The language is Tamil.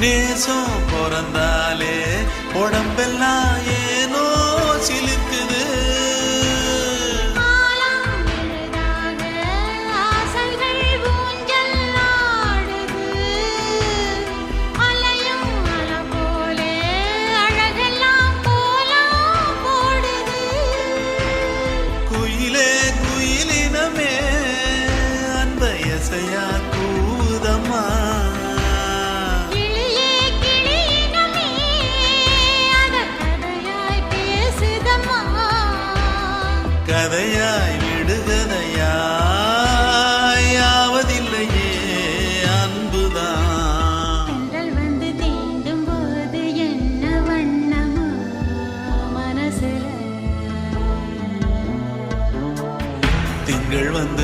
நேசம் பிறந்தாலே உடம்பெல்லாம் ஏனோ சிலுக்குது. குயிலே குயிலினமே அன்பயசையா கூதம்மா. கதையாய் விடுகதையாய் யாவதில்லையே அன்புதான். வந்து தீண்டும் போது என்ன வண்ணமா மனசுல திங்கள் வந்து